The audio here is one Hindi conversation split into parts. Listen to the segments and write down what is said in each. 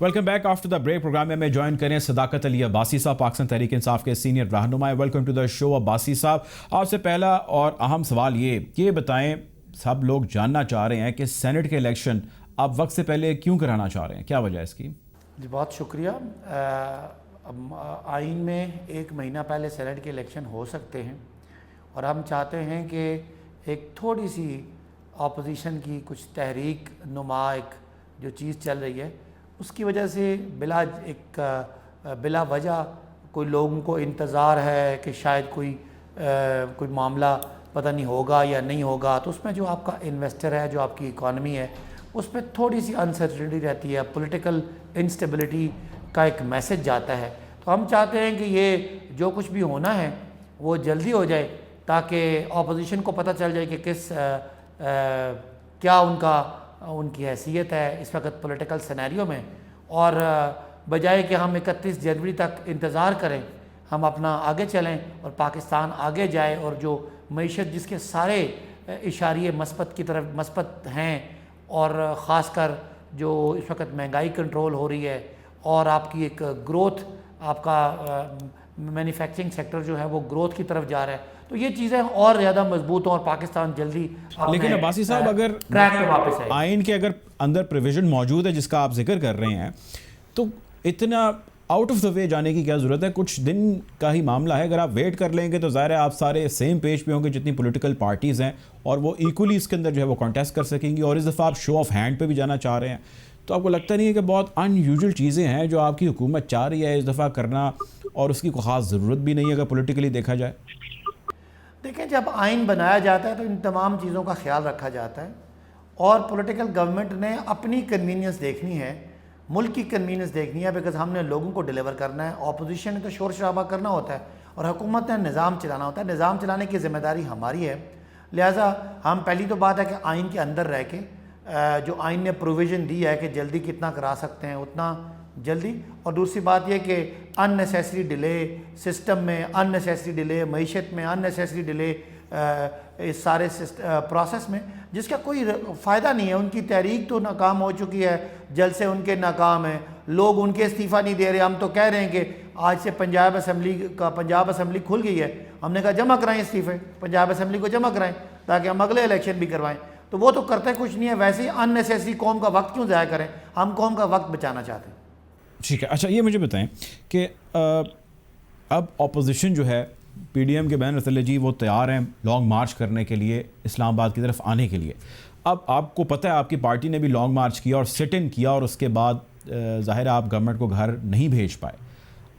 Welcome back after the break. Program में ज्वाइन करें सदाकत अली अब्बासी साहब, पाकिस्तान तहरीक इंसाफ के सीनियर रहनुमा। Welcome to the show Abbasi साहब। आपसे पहला और अहम सवाल ये बताएं, सब लोग जानना चाह रहे हैं कि सेनेट के इलेक्शन आप वक्त से पहले क्यों कराना चाह रहे हैं, क्या वजह है इसकी? जी बहुत शुक्रिया। आइन में 1 महीना पहले सेनेट के इलेक्शन हो सकते हैं और हम चाहते हैं कि एक थोड़ी सी ऑपोजिशन की कुछ तहरीक नुमा एक जो चीज़ चल रही है उसकी वजह से बिला वजह कोई लोगों को इंतज़ार है कि शायद कोई मामला पता नहीं होगा या नहीं होगा, तो उसमें जो आपका इन्वेस्टर है, जो आपकी इकॉनमी है, उस पर थोड़ी सी अनसर्टेनिटी रहती है, पॉलिटिकल इंस्टेबिलिटी का एक मैसेज जाता है। तो हम चाहते हैं कि ये जो कुछ भी होना है वो जल्दी हो जाए ताकि ऑपोजिशन को पता चल जाए कि क्या उनकी हैसियत है इस वक्त पॉलिटिकल सिनेरियो में, और बजाय कि हम 31 जनवरी तक इंतज़ार करें, हम अपना आगे चलें और पाकिस्तान आगे जाए और जो मईशत जिसके सारे इशारे मस्बत की तरफ मस्बत हैं, और ख़ासकर जो इस वक्त महंगाई कंट्रोल हो रही है और आपकी एक ग्रोथ, आपका मैन्युफैक्चरिंग सेक्टर जो है वो ग्रोथ की तरफ जा रहा है, तो ये चीज़ें और ज़्यादा मजबूत हों और पाकिस्तान जल्दी। लेकिन अब्बासी साहब, अगर ट्रैक पे वापस आए, आइन के अगर अंदर प्रोविजन मौजूद है जिसका आप जिक्र कर रहे हैं, तो इतना आउट ऑफ द वे जाने की क्या ज़रूरत है? कुछ दिन का ही मामला है। अगर आप वेट कर लेंगे तो ज़ाहिर है आप सारे सेम पेज पे होंगे जितनी पॉलिटिकल पार्टीज़ हैं, और वो इक्वली इसके अंदर जो है वो कॉन्टेस्ट कर सकेंगी। और इस दफ़ा आप शो ऑफ हैंड पे भी जाना चाह रहे हैं, तो आपको लगता नहीं है कि बहुत अनयूजुअल चीज़ें हैं जो आपकी हुकूमत चाह रही है इस दफ़ा करना, और उसकी कोई ख़ास ज़रूरत भी नहीं है अगर पॉलिटिकली देखा जाए? देखें, जब आइन बनाया जाता है तो इन तमाम चीज़ों का ख्याल रखा जाता है, और पॉलिटिकल गवर्नमेंट ने अपनी कन्वीनियंस देखनी है, मुल्क की कन्वीनियंस देखनी है, बिकॉज हमने लोगों को डिलीवर करना है। ऑपोजिशन ने तो शोर शराबा करना होता है और हुकूमत ने निज़ाम चलाना होता है। निज़ाम चलाने की ज़िम्मेदारी हमारी है। लिहाजा हम, पहली तो बात है कि आइन के अंदर रह के जो आइन ने प्रोविज़न दी है कि जल्दी कितना करा सकते हैं उतना जल्दी, और दूसरी बात यह कि अननेसेसरी डिले सिस्टम में, अननेसेसरी डिले मईशत में, अननेसेसरी डिले इस सारे प्रोसेस में जिसका कोई फ़ायदा नहीं है। उनकी तहरीक तो नाकाम हो चुकी है, जल से उनके नाकाम है, लोग उनके इस्तीफ़ा नहीं दे रहे। हम तो कह रहे हैं कि आज से पंजाब असम्बली खुल गई है, हमने कहा जमा कराएं इस्तीफ़े, पंजाब असम्बली को जमा कराएं ताकि हम अगले इलेक्शन भी करवाएं। तो वो तो करते कुछ नहीं है। वैसे ही अननेसेसरी कौम का वक्त क्यों ज़ाया करें, हम कौम का वक्त बचाना चाहते हैं। ठीक है, अच्छा ये मुझे बताएं कि अब ऑपोजिशन जो है पीडीएम के बैनर तले जी वो तैयार हैं लॉन्ग मार्च करने के लिए, इस्लामाबाद की तरफ आने के लिए। अब आपको पता है आपकी पार्टी ने भी लॉन्ग मार्च किया और सिट इन किया, और उसके बाद ज़ाहिर है आप गवर्नमेंट को घर नहीं भेज पाए।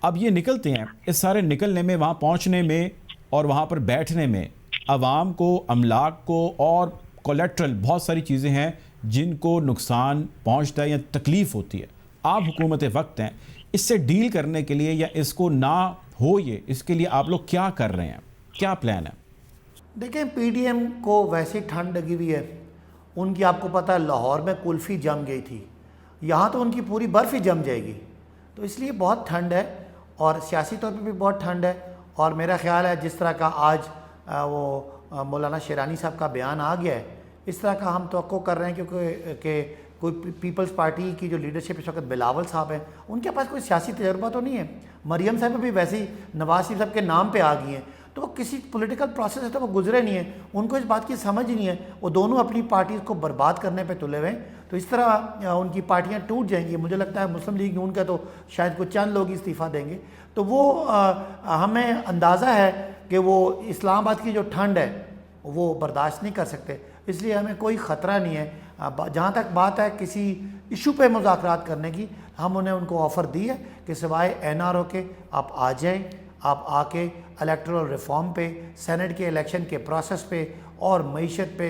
अब ये निकलते हैं, इस सारे निकलने में, वहाँ पहुँचने में और वहाँ पर बैठने में अवाम को, अमलाक को और कोलेट्रल बहुत सारी चीज़ें हैं जिनको नुकसान पहुँचता है या तकलीफ़ होती है। आप हुकूमत वक्त हैं, इससे डील करने के लिए या इसको ना हो ये, इसके लिए आप लोग क्या कर रहे हैं, क्या प्लान है? देखें, पीडीएम को वैसे ठंड लगी हुई है। उनकी, आपको पता है लाहौर में कुल्फ़ी जम गई थी, यहाँ तो उनकी पूरी बर्फ़ ही जम जाएगी, तो इसलिए बहुत ठंड है और सियासी तौर पे भी बहुत ठंड है। और मेरा ख्याल है जिस तरह का आज वो मौलाना शेरानी साहब का बयान आ गया है, इस तरह का हम तवक्को कर रहे हैं, क्योंकि कोई पीपल्स पार्टी की जो लीडरशिप इस वक्त बिलावल साहब हैं, उनके पास कोई सियासी तजर्बा तो नहीं है। मरियम साहब भी वैसे ही नवाज शरीफ साहब के नाम पे आ गई हैं, तो वो किसी पॉलिटिकल प्रोसेस से तो वो गुजरे नहीं है, उनको इस बात की समझ ही नहीं है। वो दोनों अपनी पार्टी को बर्बाद करने पे तुले हुए हैं, तो इस तरह उनकी पार्टियां टूट जाएंगी। मुझे लगता है मुस्लिम लीग नून का तो शायद कुछ चंद लोग इस्तीफ़ा देंगे, तो वो हमें अंदाज़ा है कि वो इस्लामाबाद की जो ठंड है वो बर्दाश्त नहीं कर सकते, इसलिए हमें कोई ख़तरा नहीं है। जहाँ तक बात है किसी इशू पे मुज़ाकरात करने की, हमने उनको ऑफ़र दी है कि सिवाय एनआरओ के आप आ जाएं, आप आके इलेक्टोरल रिफॉर्म पे, सेनेट के इलेक्शन के प्रोसेस पे और मईशत पे,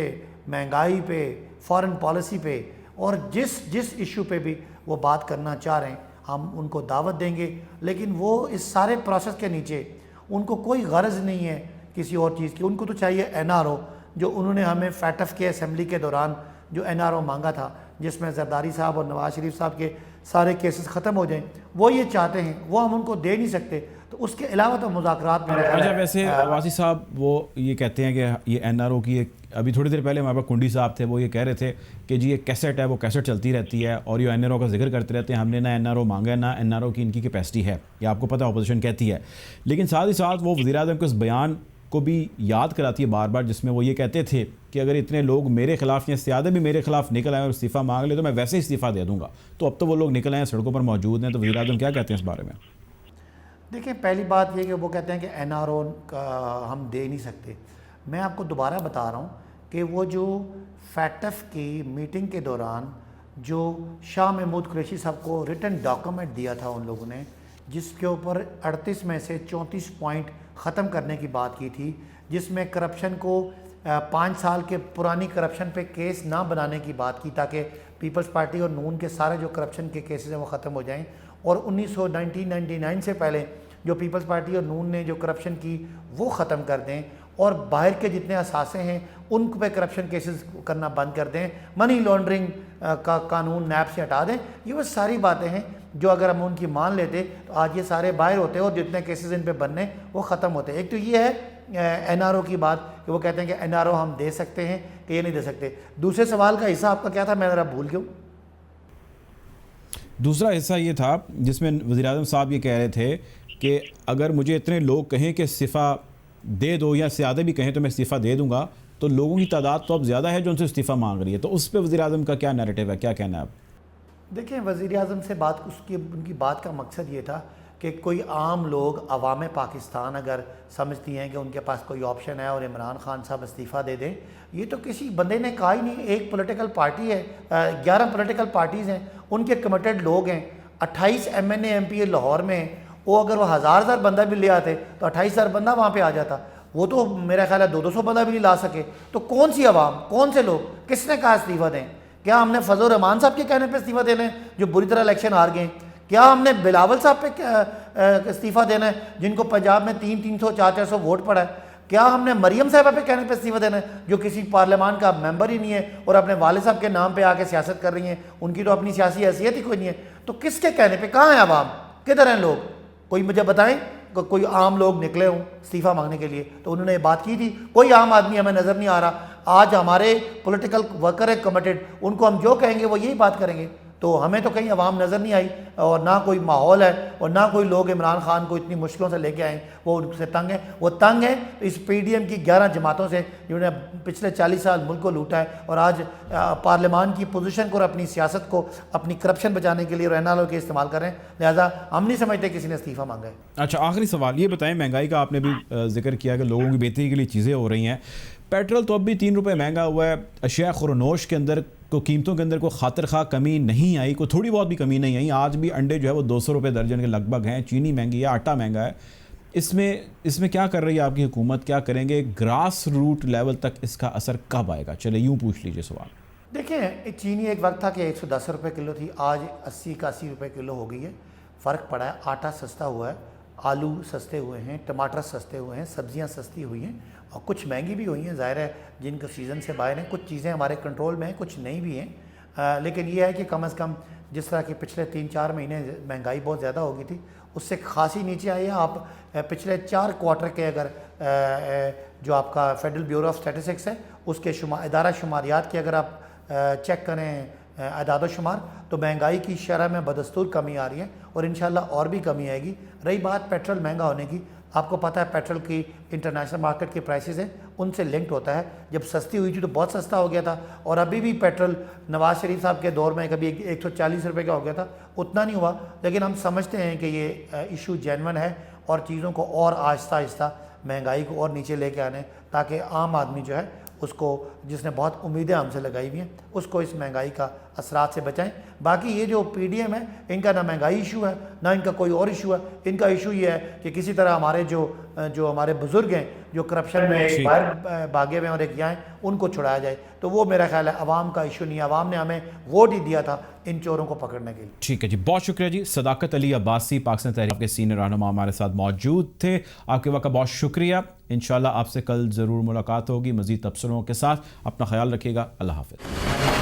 महंगाई पे, फॉरेन पॉलिसी पे, और जिस इशू पे भी वो बात करना चाह रहे हैं हम उनको दावत देंगे। लेकिन वो इस सारे प्रोसेस के नीचे उनको कोई गरज नहीं है किसी और चीज़ की, उनको तो चाहिए एनआरओ, जो उन्होंने हमें फैटफ के असेंबली के दौरान जो एनआरओ मांगा था जिसमें जरदारी साहब और नवाज शरीफ साहब के सारे केसेस ख़त्म हो जाएं, वो ये चाहते हैं, वो हम उनको दे नहीं सकते। तो उसके अलावा तो मुज़ाकरात में अच्छा, वैसे वासी साहब वो ये कहते हैं कि ये NRO की एक, अभी थोड़ी देर पहले हमारे पास कुंडी साहब थे, वो ये कह रहे थे कि जी ये कैसेट है, वो कैसेट चलती रहती है और ये NRO का जिक्र करते रहते हैं, हमने ना NRO मांगा है, ना NRO की इनकी कैपेसिटी है, ये आपको पता है अपोजिशन कहती है। लेकिन साथ ही साथ वो वज़ीर-ए-आज़म के उस बयान को भी याद कराती है बार बार, जिसमें वो ये कहते थे कि अगर इतने लोग मेरे खिलाफ या ज़्यादा भी मेरे खिलाफ निकल आए और इस्तीफ़ा मांग ले तो मैं वैसे ही इस्तीफ़ा दे दूंगा। तो अब तो वो लोग निकल आए, सड़कों पर मौजूद हैं, तो वज़ीर-ए-आज़म क्या कहते हैं इस बारे में? देखिए, पहली बात ये कि वो कहते हैं कि NRO का हम दे नहीं सकते। मैं आपको दोबारा बता रहा हूँ कि वो जो फैटफ की मीटिंग के दौरान जो शाह महमूद कुरैशी साहब को रिटन डॉक्यूमेंट दिया था उन लोगों ने, जिसके ऊपर 38 में से 34 पॉइंट ख़त्म करने की बात की थी, जिसमें करप्शन को 5 साल के पुरानी करप्शन पे केस ना बनाने की बात की ताकि पीपल्स पार्टी और नून के सारे जो करप्शन के केसेस हैं वो ख़त्म हो जाएं, और 1999 से पहले जो पीपल्स पार्टी और नून ने जो करप्शन की वो ख़त्म कर दें, और बाहर के जितने असासे हैं उन पे करप्शन केसेस करना बंद कर दें, मनी लॉन्ड्रिंग का कानून नैब से हटा दें। ये वो सारी बातें हैं जो अगर हम उनकी मान लेते तो आज ये सारे बाहर होते और जितने केसेस इन पे बनने वो ख़त्म होते। एक तो ये है NRO की बात कि वो कहते हैं कि NRO हम दे सकते हैं कि ये नहीं दे सकते। दूसरे सवाल का हिस्सा आपका क्या था, मैं ज़रा भूल गया। दूसरा हिस्सा ये था जिसमें वज़ीर-ए-आज़म साहब ये कह रहे थे कि अगर मुझे इतने लोग कहें कि इस्तीफ़ा दे दो या ज़्यादा भी कहें तो मैं इस्तीफ़ा दे दूंगा, तो लोगों की तादाद तो अब ज़्यादा है जो उनसे इस्तीफ़ा मांग रही है। तो उस पर वज़ीर-ए-आज़म का क्या नैरेटिव है, क्या कहना है आप? देखिए, वज़ीर-ए-आज़म से बात उनकी बात का मकसद ये था कि कोई आम लोग अवाम पाकिस्तान अगर समझती हैं कि उनके पास कोई ऑप्शन है और इमरान खान साहब इस्तीफ़ा दे दें, ये तो किसी बंदे ने कहा ही नहीं। एक पॉलिटिकल पार्टी है, 11 पॉलिटिकल पार्टीज़ हैं, उनके कमिटेड लोग हैं, 28 MNA MP लाहौर में, वो अगर वो हज़ार बंदा भी ले आते तो 28,000 बंदा वहाँ पे आ जाता। वो तो मेरा ख्याल है 200 बंदा भी नहीं ला सके। तो कौन सी आवाम, कौन से लोग, किसने कहा इस्तीफ़ा दें? क्या हमने फजल रहमान साहब के कहने पे इस्तीफ़ा देना है जो बुरी तरह इलेक्शन हार गए? क्या हमने बिलावल साहब पे इस्तीफ़ा देना है जिनको पंजाब में 300 400 वोट पड़ा है? क्या हमने मरियम साहबा पे कहने पे इस्तीफ़ा देना है जो किसी पार्लियामान का मेंबर ही नहीं है और अपने वाले साहब के नाम पे आके सियासत कर रही हैं, उनकी तो अपनी सियासी हैसियत ही कोई नहीं है? तो किसके कहने पे, कहाँ है आवाम, किधर हैं लोग? कोई मुझे बताएं कोई आम लोग निकले हों इस्तीफ़ा मांगने के लिए। तो उन्होंने बात की थी, कोई आम आदमी हमें नज़र नहीं आ रहा। आज हमारे पॉलिटिकल वर्कर है कमिटेड, उनको हम जो कहेंगे वो यही बात करेंगे। तो हमें तो कहीं आवाम नज़र नहीं आई और ना कोई माहौल है और ना कोई लोग इमरान खान को इतनी मुश्किलों से लेके आए, वो उनसे तंग है। वो तंग है तो इस PDM की 11 जमातों से जिन्होंने पिछले 40 साल मुल्क को लूटा है और आज पार्लियामान की पोजीशन को और अपनी सियासत को अपनी करप्शन बचाने के लिए NRO के इस्तेमाल कर रहे हैं। लिहाजा हम नहीं समझते किसी ने इस्तीफ़ा मांगा है। अच्छा, आखिरी सवाल ये बताएं, महंगाई का आपने भी जिक्र किया कि लोगों की बेहतरी के लिए चीज़ें हो रही हैं। पेट्रोल तो अब भी 3 रुपये महंगा हुआ है, अशिया खुरनोश के अंदर को कीमतों के अंदर कोई खातिर खा कमी नहीं आई, कोई थोड़ी बहुत भी कमी नहीं आई। आज भी अंडे जो है वो 200 रुपये दर्जन के लगभग हैं, चीनी महंगी है, आटा महंगा है। इसमें क्या कर रही है आपकी हुकूमत, क्या करेंगे? ग्रास रूट लेवल तक इसका असर कब आएगा? चले यूँ पूछ लीजिए सवाल। देखिए, चीनी एक वक्त था कि 110 रुपये किलो थी, आज 80-81 रुपये किलो हो गई है। फ़र्क पड़ा है, आटा सस्ता हुआ है, आलू सस्ते हुए हैं, टमाटर सस्ते हुए हैं, सब्जियां सस्ती हुई हैं और कुछ महंगी भी हुई हैं। ज़ाहिर है जिनका सीज़न से बाहर हैं, कुछ चीज़ें हमारे कंट्रोल में हैं, कुछ नहीं भी हैं। लेकिन यह है कि कम से कम जिस तरह के पिछले 3-4 महीने महंगाई बहुत ज़्यादा हो गई थी, उससे खासी नीचे आई है। आप पिछले 4 क्वार्टर के अगर जो आपका फेडरल ब्यूरो ऑफ स्टैटिस्टिक्स है उसके इदारा शुमारियात की अगर आप चेक करें अदाद शुमार, तो महंगाई की शरह में बदस्तूर कमी आ रही है और इंशाल्लाह और भी कमी आएगी। रही बात पेट्रोल महंगा होने की, आपको पता है पेट्रोल की इंटरनेशनल मार्केट के प्राइसेस हैं, उनसे लिंक्ड होता है। जब सस्ती हुई थी तो बहुत सस्ता हो गया था और अभी भी पेट्रोल नवाज शरीफ साहब के दौर में कभी 140 रुपये का हो गया था, उतना नहीं हुआ। लेकिन हम समझते हैं कि ये इशू जेन्युइन है और चीज़ों को और आहिस्ता आहिस्ता महंगाई को और नीचे लेके आने, ताकि आम आदमी जो है उसको, जिसने बहुत उम्मीदें हमसे लगाई हुई हैं, उसको इस महंगाई का असरात से बचाएं। बाकी ये जो PDM है, इनका ना महंगाई इशू है ना इनका कोई और इशू है। इनका इशू ये है कि किसी तरह हमारे जो हमारे बुज़ुर्ग हैं जो करप्शन में एक बाहर भागे हुए हैं और एक यहाँ हैं, उनको छुड़ाया जाए। तो वो मेरा ख्याल है अवाम का इशू नहीं है। अवाम ने हमें वोट ही दिया था इन चोरों को पकड़ने के लिए। ठीक है जी, बहुत शुक्रिया जी। सदाकत अली अब्बासी, पाकिस्तान तहरीक के सीनियर रहनुमा हमारे साथ मौजूद थे। आपके वक्त का बहुत शुक्रिया। इंशाल्लाह आपसे कल ज़रूर मुलाकात होगी मज़ीद तबसरों के साथ। अपना ख्याल रखिएगा। अल्लाह हाफ़िज़।